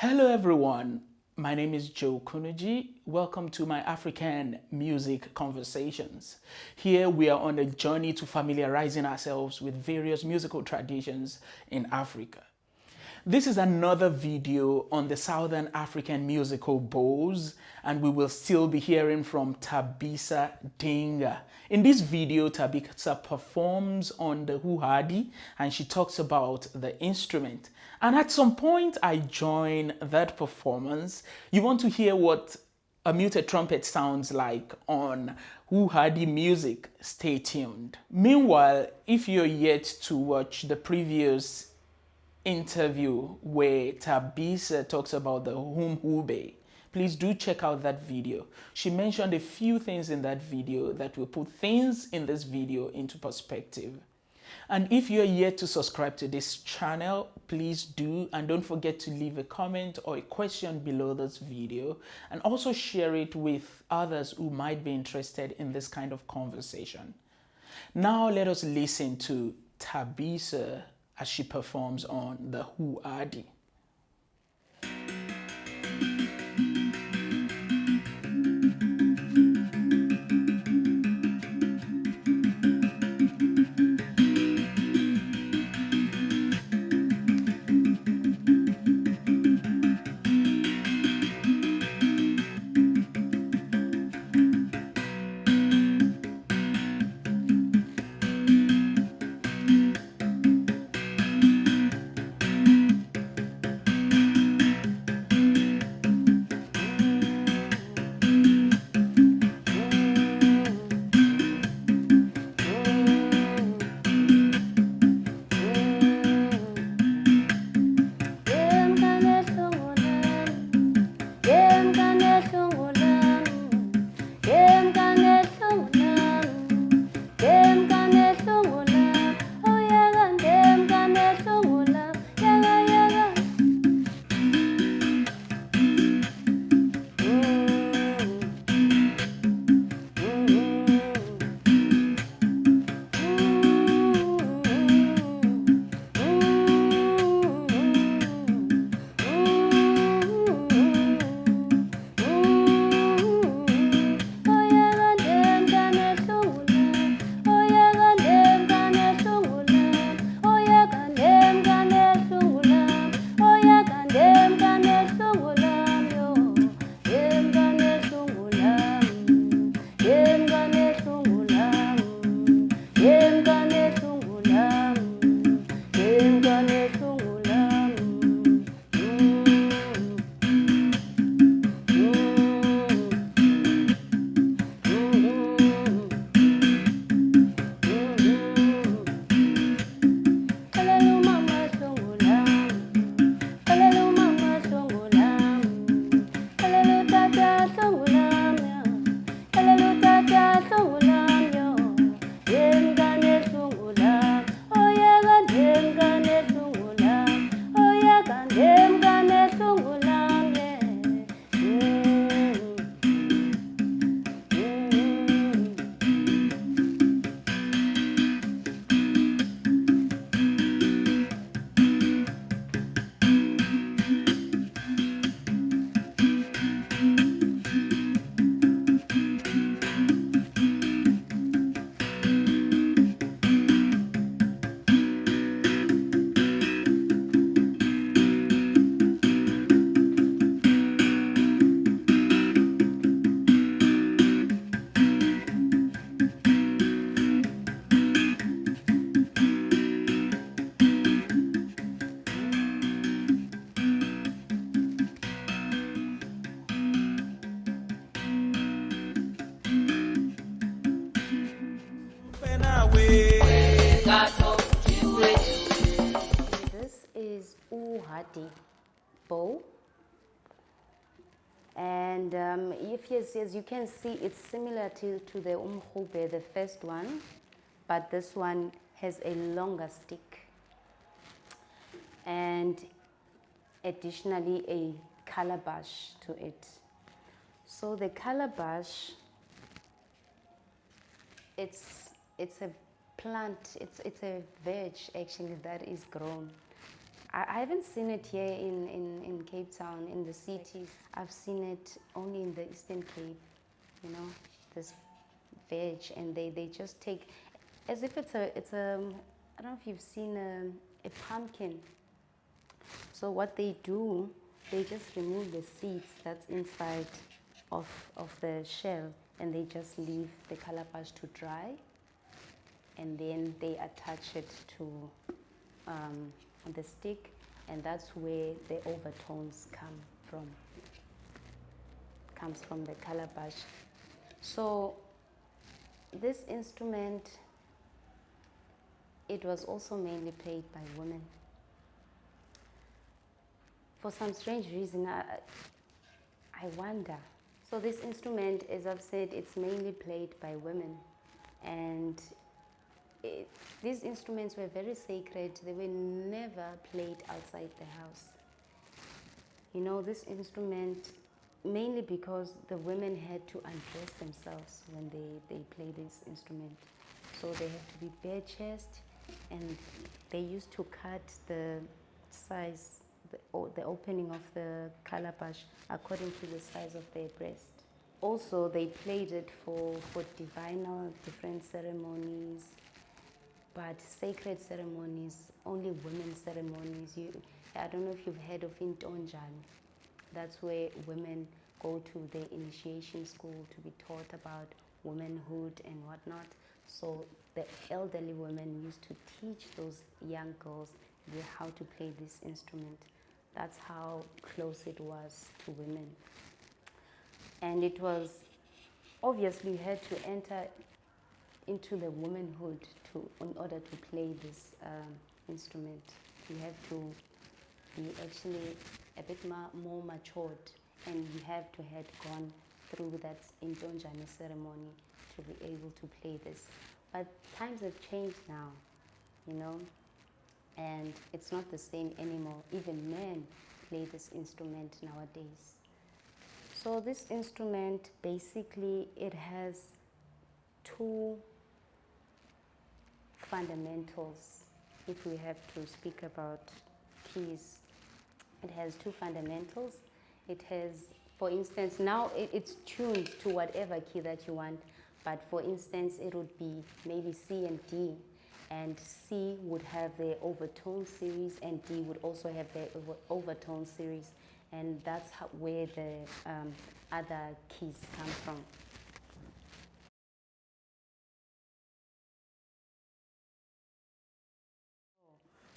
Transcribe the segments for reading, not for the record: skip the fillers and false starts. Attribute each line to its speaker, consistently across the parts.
Speaker 1: Hello everyone, my name is Kunnuji. Welcome to my African music conversations. Here we are on a journey to familiarizing ourselves with various musical traditions in Africa. This is another video on the Southern African musical bowls, and we will still be hearing from Thabisa Dinga. In this video, Thabisa performs on the Uhadi and she talks about the instrument. And at some point, I join that performance. You want to hear what a muted trumpet sounds like on Uhadi music? Stay tuned. Meanwhile, if you're yet to watch the previous interview where Thabisa talks about the Uhadi, please do check out that video. She mentioned a few things in that video that will put things in this video into perspective. And if you're yet to subscribe to this channel, please do, and don't forget to leave a comment or a question below this video, and also share it with others who might be interested in this kind of conversation. Now let us listen to Thabisa as she performs on the Uhadi.
Speaker 2: This is Uhadi bow, and as you can see, it's similar to the Umkhube, the first one, but this one has a longer stick and additionally a calabash to it. So the calabash, it's a plant, it's a veg actually that is grown. I haven't seen it here in Cape Cape Town, in the cities. I've seen it only in the Eastern Cape, you know, this veg, and they just take, as if it's a, I don't know if you've seen a pumpkin. So what they do, they just remove the seeds that's inside of the shell, and they just leave the calabash to dry, and then they attach it to the stick, and that's where the overtones comes from the calabash. So this instrument, it was also mainly played by women. For some strange reason, I wonder. So this instrument, as I've said, it's mainly played by women, and these instruments were very sacred. They were never played outside the house. You know, this instrument, mainly because the women had to undress themselves when they play this instrument. So they have to be bare chest, and they used to cut the size, the opening of the calabash according to the size of their breast. Also, they played it for divinal, different ceremonies, but sacred ceremonies, only women's ceremonies. I don't know if you've heard of Intonjani. That's where women go to their initiation school to be taught about womanhood and whatnot. So the elderly women used to teach those young girls how to play this instrument. That's how close it was to women. And it was, obviously you had to enter into the womanhood in order to play this instrument. You have to be actually a bit more matured, and you have to have gone through that Intonjani ceremony to be able to play this. But times have changed now, you know, and it's not the same anymore. Even men play this instrument nowadays. So this instrument, basically, it has two fundamentals. If we have to speak about keys, it has two fundamentals. It has, for instance, now it's tuned to whatever key that you want, but for instance, it would be maybe C and D, and C would have the overtone series, and D would also have the overtone series, and that's where the other keys come from.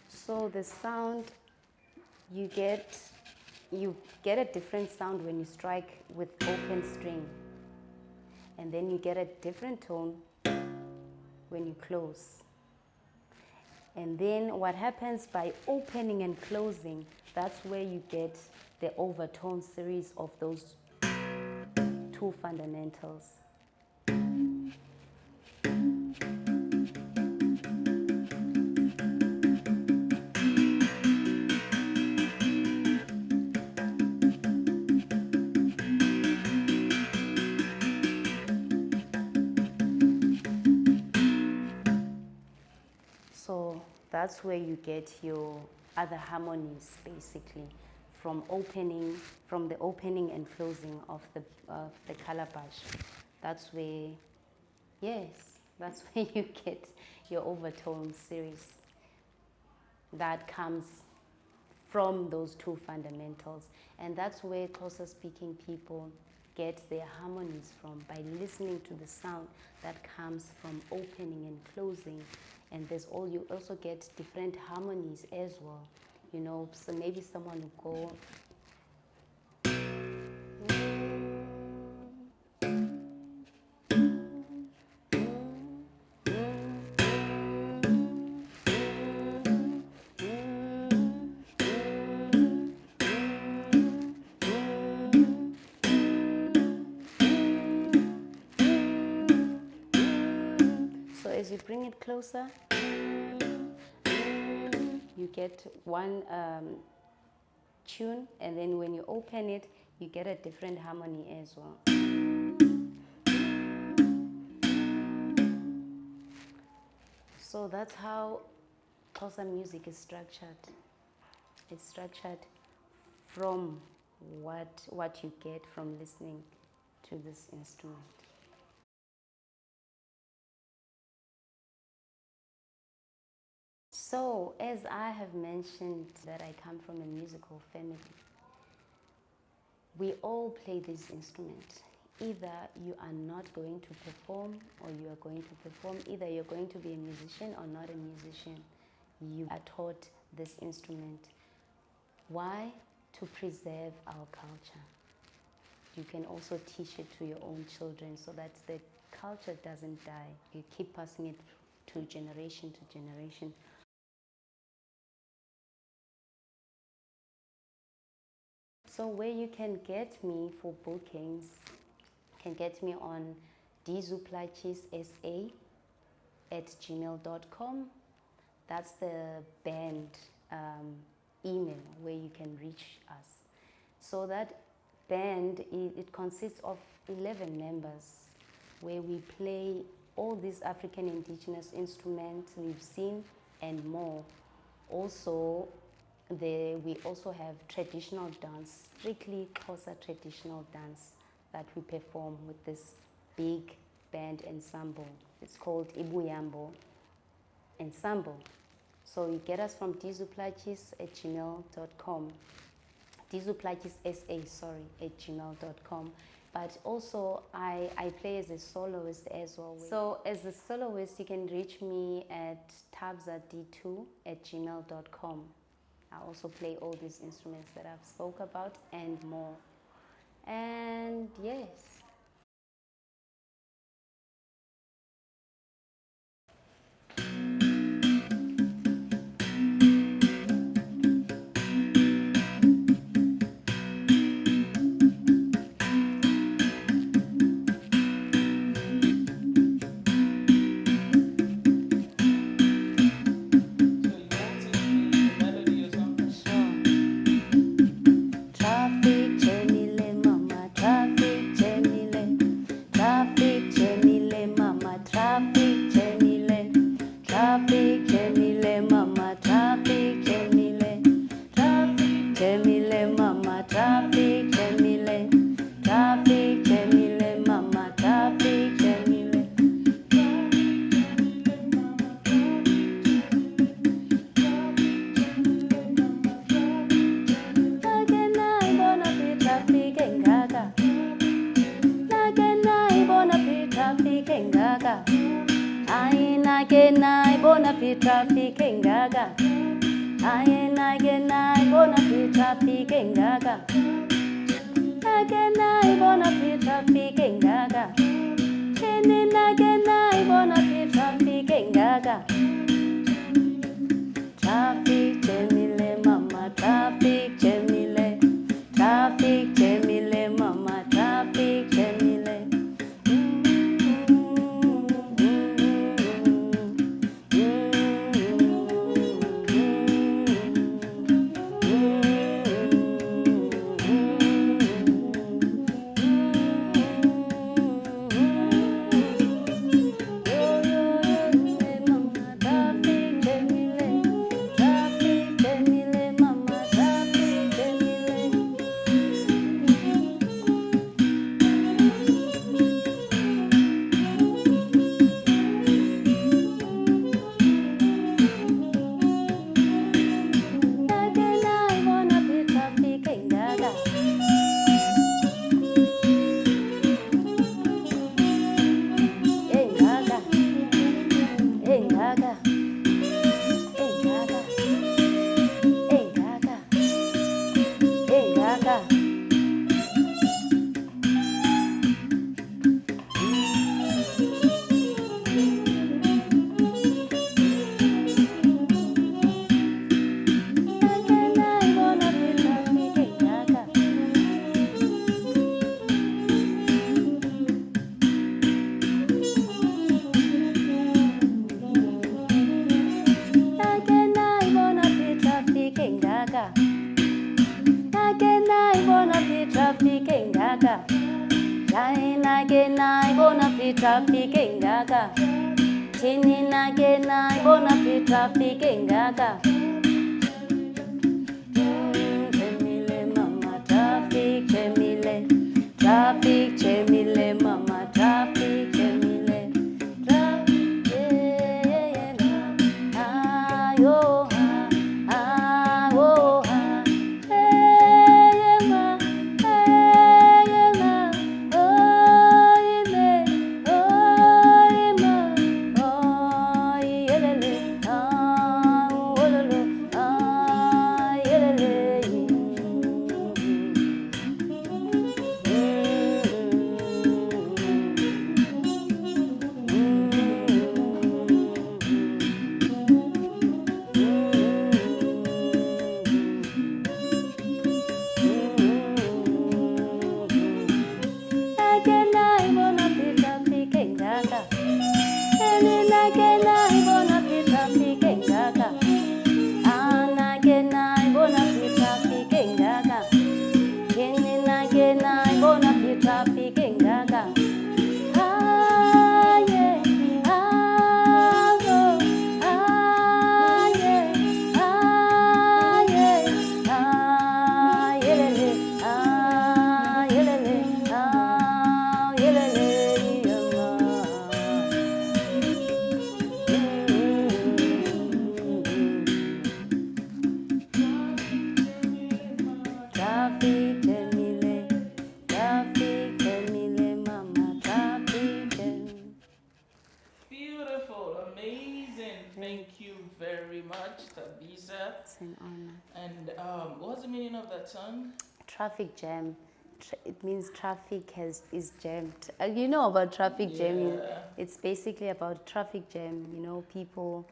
Speaker 2: So the sound, you get a different sound when you strike with open string, and then you get a different tone when you close. And then what happens by opening and closing, that's where you get the overtone series of those two fundamentals. So that's where you get your other harmonies, basically, from the opening and closing of the calabash. That's where, yes, that's where you get your overtone series. That comes from those two fundamentals, and that's where Xhosa speaking people get their harmonies from, by listening to the sound that comes from opening and closing. And you also get different harmonies as well, you know. So maybe someone will go, so as you bring it closer, you get one tune, and then when you open it, you get a different harmony as well. So that's how Xhosa music is structured. It's structured from what you get from listening to this instrument. So, as I have mentioned that I come from a musical family, we all play this instrument. Either you are not going to perform or you are going to perform. Either you're going to be a musician or not a musician. You are taught this instrument. Why? To preserve our culture. You can also teach it to your own children so that the culture doesn't die. You keep passing it to generation to generation. So where you can get me for bookings, you can get me on dzuplachisa@gmail.com. That's the band email where you can reach us. So that band, it consists of 11 members where we play all these African indigenous instruments we've seen and more. Also, we also have traditional dance, strictly Xhosa traditional dance that we perform with this big band ensemble. It's called Ibuyambo Ensemble. So you get us from dzuplachis@gmail.com. dzuplachisa@gmail.com. But also I play as a soloist as well. So as a soloist, you can reach me at thabisa2@gmail.com. I also play all these instruments that I've spoke about and more. And yes. Traffic engaka, ayena gena ibona traffic engaka, agena ibona traffic engaka, chenina gena ibona traffic engaka, traffic jemile mama, traffic jemile, traffic jemile mama, traffic jemile. Traffic engaka, chinina gena ibona traffic engaka. Jemile mama. traffic jamile, traffic jamile, mama, traffic jam.
Speaker 1: Beautiful, amazing. Thank you very much, Thabisa.
Speaker 2: It's an honor.
Speaker 1: And what's the meaning of that song?
Speaker 2: Traffic jam. It means traffic is jammed. You know about traffic jam?
Speaker 1: Yeah.
Speaker 2: It's basically about traffic jam. You know, people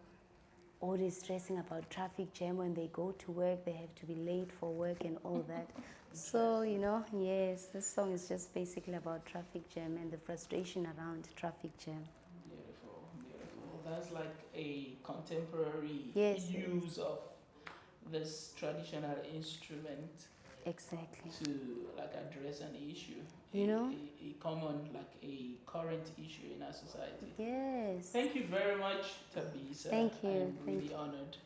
Speaker 2: always stressing about traffic jam when they go to work. They have to be late for work and all that. So, you know, yes, this song is just basically about traffic jam and the frustration around traffic jam.
Speaker 1: Beautiful, beautiful. That's like a contemporary
Speaker 2: Yes, it is.
Speaker 1: use of this traditional instrument
Speaker 2: Exactly.
Speaker 1: to like address an issue.
Speaker 2: You know?
Speaker 1: A common, like a current issue in our society.
Speaker 2: Yes.
Speaker 1: Thank you very much, Thabisa.
Speaker 2: Thank you.
Speaker 1: I'm
Speaker 2: Thank
Speaker 1: really
Speaker 2: you.
Speaker 1: honored.